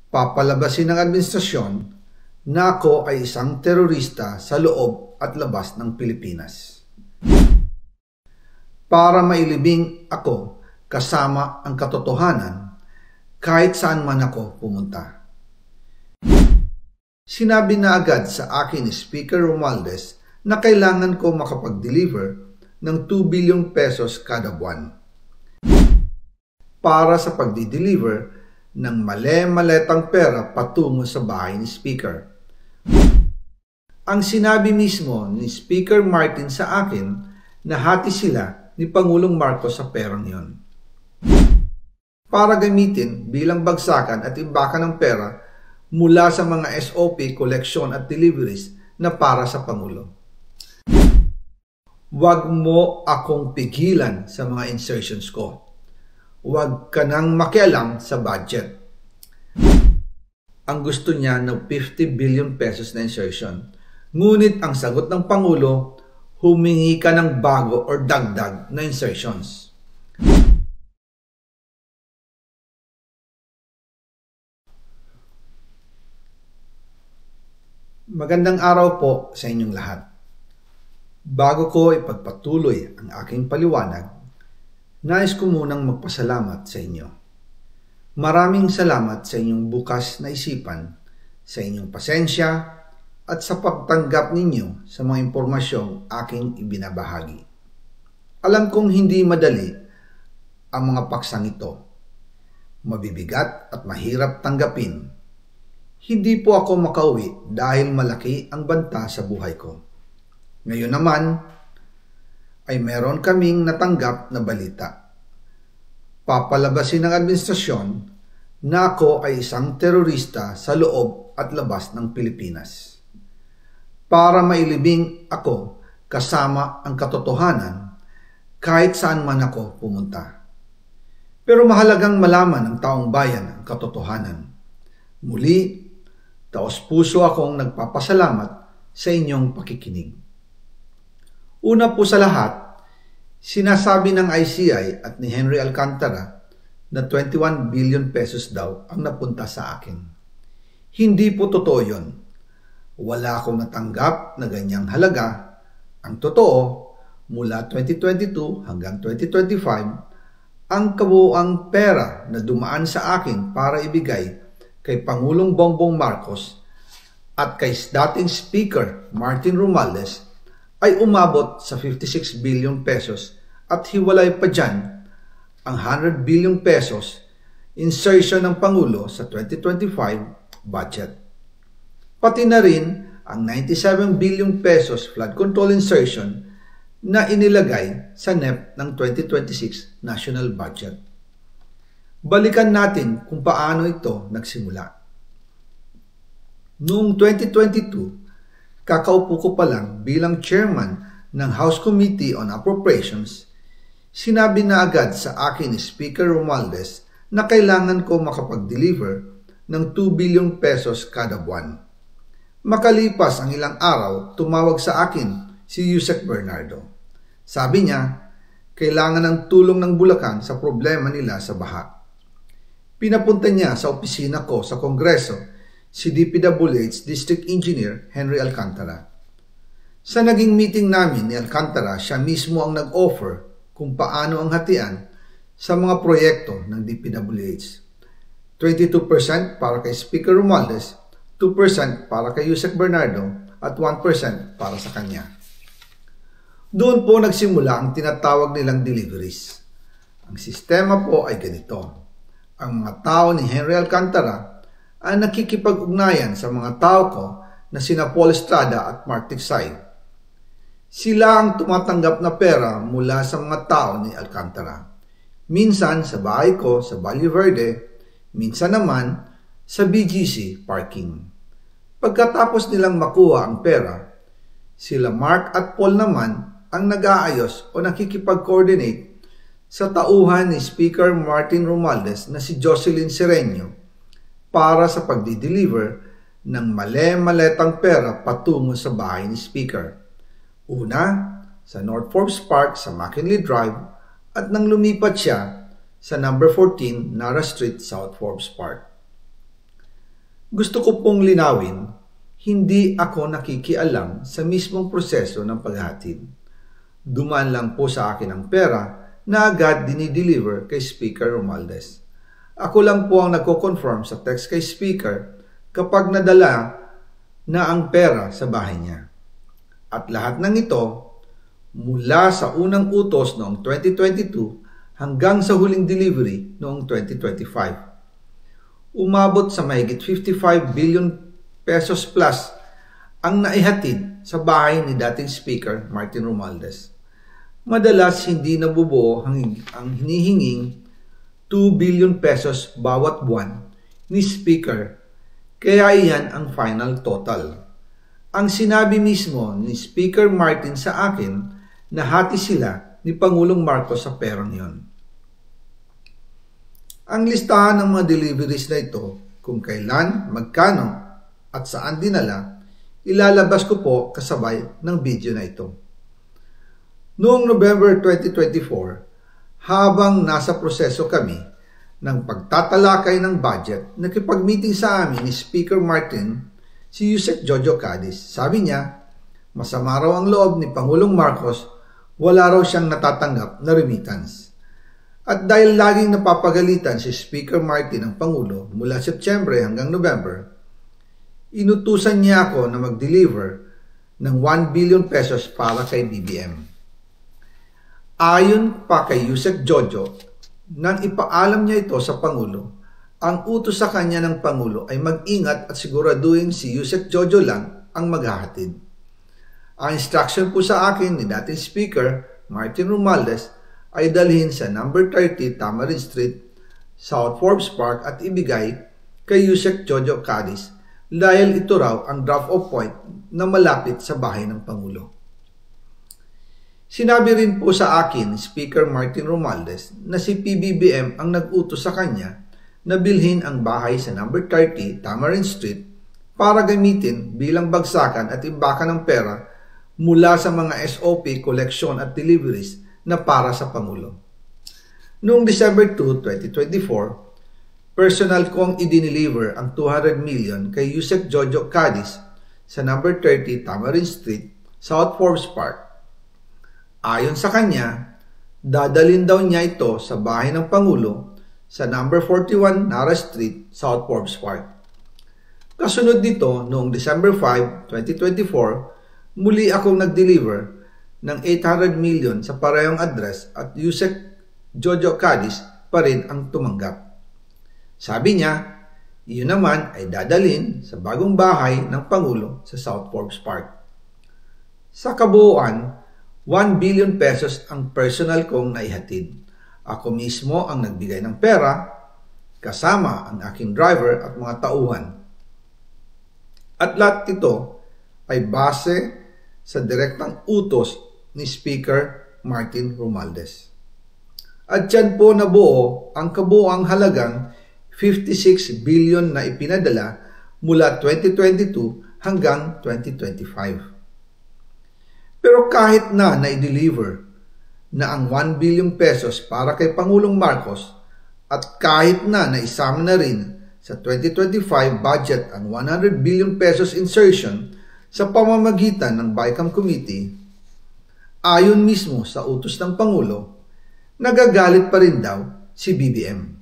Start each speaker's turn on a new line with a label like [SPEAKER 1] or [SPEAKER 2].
[SPEAKER 1] Papalabasin ng administrasyon na ako ay isang terorista sa loob at labas ng Pilipinas. Para mailibing ako kasama ang katotohanan kahit saan man ako pumunta. Sinabi na agad sa akin ni Speaker Romualdez na kailangan ko makapag-deliver ng 2 billion pesos kada buwan para sa pagdi-deliver ng male-maletang pera patungo sa bahay ni Speaker. Ang sinabi mismo ni Speaker Martin sa akin na hati sila ni Pangulong Marcos sa perang yon para gamitin bilang bagsakan at imbakan ng pera mula sa mga SOP, collection at deliveries na para sa Pangulo. Huwag mo akong pigilan sa mga insertions ko. Huwag ka nang makialam sa budget. Ang gusto niya ng 50 billion pesos na insertion. Ngunit ang sagot ng Pangulo, humingi ka ng bago or dagdag na insertions. Magandang araw po sa inyong lahat. Bago ko ipagpatuloy ang aking paliwanag, nais ko munang magpasalamat sa inyo. Maraming salamat sa inyong bukas na isipan, sa inyong pasensya, at sa pagtanggap ninyo sa mga impormasyong aking ibinabahagi. Alam kong hindi madali ang mga paksang ito. Mabibigat at mahirap tanggapin. Hindi po ako makauwi dahil malaki ang banta sa buhay ko. Ngayon naman, ay meron kaming natanggap na balita. Papalabasin ng administrasyon na ako ay isang terorista sa loob at labas ng Pilipinas. Para mailibing ako kasama ang katotohanan kahit saan man ako pumunta. Pero mahalagang malaman ng taong bayan ang katotohanan. Muli, taos-puso akong nagpapasalamat sa inyong pakikinig. Una po sa lahat, sinasabi ng ICI at ni Henry Alcantara na 21 billion pesos daw ang napunta sa akin. Hindi po totoo yun. Wala akong natanggap na ganyang halaga. Ang totoo, mula 2022 hanggang 2025, ang kabuuang pera na dumaan sa akin para ibigay kay Pangulong Bongbong Marcos at kay dating Speaker Martin Romualdez ay umabot sa 56 billion pesos at hiwalay pa dyan ang 100 billion pesos insertion ng Pangulo sa 2025 budget. Pati na rin ang 97 billion pesos flood control insertion na inilagay sa NEP ng 2026 national budget. Balikan natin kung paano ito nagsimula. Noong 2022, kakaupo ko pa lang bilang chairman ng House Committee on Appropriations, sinabi na agad sa akin ni Speaker Romualdez na kailangan ko makapag-deliver ng 2 billion pesos kada buwan. Makalipas ang ilang araw, tumawag sa akin si Yusek Bernardo. Sabi niya, kailangan ng tulong ng Bulacan sa problema nila sa baha. Pinapunta niya sa opisina ko sa Kongreso si DPWH District Engineer Henry Alcantara. Sa naging meeting namin ni Alcantara, siya mismo ang nag-offer kung paano ang hatian sa mga proyekto ng DPWH. 22% para kay Speaker Romualdez, 2% para kay Yusek Bernardo at 1% para sa kanya. Doon po nagsimula ang tinatawag nilang deliveries. Ang sistema po ay ganito. Ang mga tao ni Henry Alcantara ang nakikipag-ugnayan sa mga tao ko na sina Paul Estrada at Mark Tiksay. Sila ang tumatanggap na pera mula sa mga tao ni Alcantara. Minsan sa bahay ko sa Valle Verde, minsan naman sa BGC parking. Pagkatapos nilang makuha ang pera, sila Mark at Paul naman ang nag-aayos o nakikipag-coordinate sa tauhan ni Speaker Martin Romualdez na si Jocelyn Sereno para sa pagdi-deliver ng male-maletang pera patungo sa bahay ni Speaker. Una, sa North Forbes Park sa McKinley Drive at nang lumipat siya sa number 14 Nara Street, South Forbes Park. Gusto ko pong linawin, hindi ako nakikialam sa mismong proseso ng paghahatid. Dumaan lang po sa akin ang pera na agad dinideliver kay Speaker Romualdez. Ako lang po ang nagko-confirm sa text kay Speaker kapag nadala na ang pera sa bahay niya. At lahat ng ito, mula sa unang utos noong 2022 hanggang sa huling delivery noong 2025. Umabot sa mahigit 55 billion pesos plus ang naihatid sa bahay ni dating Speaker Martin Romualdez. Madalas hindi nabubuo ang hinihinging 2 billion pesos bawat buwan ni Speaker, kaya iyan ang final total. Ang sinabi mismo ni Speaker Martin sa akin na hati sila ni Pangulong Marcos sa perang yon. Ang listahan ng mga deliveries na ito, kung kailan, magkano, at saan dinala, ilalabas ko po kasabay ng video na ito. Noong November 2024, habang nasa proseso kami ng pagtatalakay ng budget, nakipag-meeting sa amin ni Speaker Martin si Yusek Jojo Cadiz. Sabi niya, masama raw ang loob ni Pangulong Marcos, wala raw siyang natatanggap na remittance. At dahil laging napapagalitan si Speaker Martin ang Pangulo mula September hanggang November, inutusan niya ako na mag-deliver ng 1 billion pesos para kay BBM. Ayon pa kay Yusek Jojo, nang ipaalam niya ito sa Pangulo, ang utos sa kanya ng Pangulo ay mag-ingat at siguraduhin si Yusek Jojo lang ang maghahatid. Ang instruction po sa akin ni dating Speaker Martin Romualdez ay dalhin sa number 30 Tamarind Street, South Forbes Park at ibigay kay Yusek Jojo Cadiz dahil ito raw ang drop-off point na malapit sa bahay ng Pangulo. Sinabi rin po sa akin Speaker Martin Romualdez na si PBBM ang nag-utos sa kanya na bilhin ang bahay sa number 30 Tamarind Street para gamitin bilang bagsakan at imbakan ng pera mula sa mga SOP, collection at deliveries na para sa Pangulo. Noong December 2, 2024, personal kong i-deliver ang 200 million kay Yusek Jojo Cadiz sa number 30 Tamarind Street, South Forbes Park. Ayon sa kanya, dadalhin daw niya ito sa bahay ng Pangulo sa number 41 Nara Street, South Forbes Park. Kasunod nito, noong December 5, 2024, muli akong nag-deliver ng 800 million sa parehong address at Yusek Jojo Cadiz pa rin ang tumanggap. Sabi niya, iyon naman ay dadalhin sa bagong bahay ng Pangulo sa South Forbes Park. Sa kabuuan, 1 billion pesos ang personal kong naihatid. Ako mismo ang nagbigay ng pera, kasama ang aking driver at mga tauhan. At lahat ito ay base sa direktang utos ni Speaker Martin Romualdez. At dyan po nabuo ang kabuuang halagang 56 billion na ipinadala mula 2022 hanggang 2025. Pero kahit na na-deliver na ang 1 billion pesos para kay Pangulong Marcos at kahit na naisama na rin sa 2025 budget ang 100 billion pesos insertion sa pamamagitan ng BICAM Committee, ayon mismo sa utos ng Pangulo, nagagalit pa rin daw si BBM.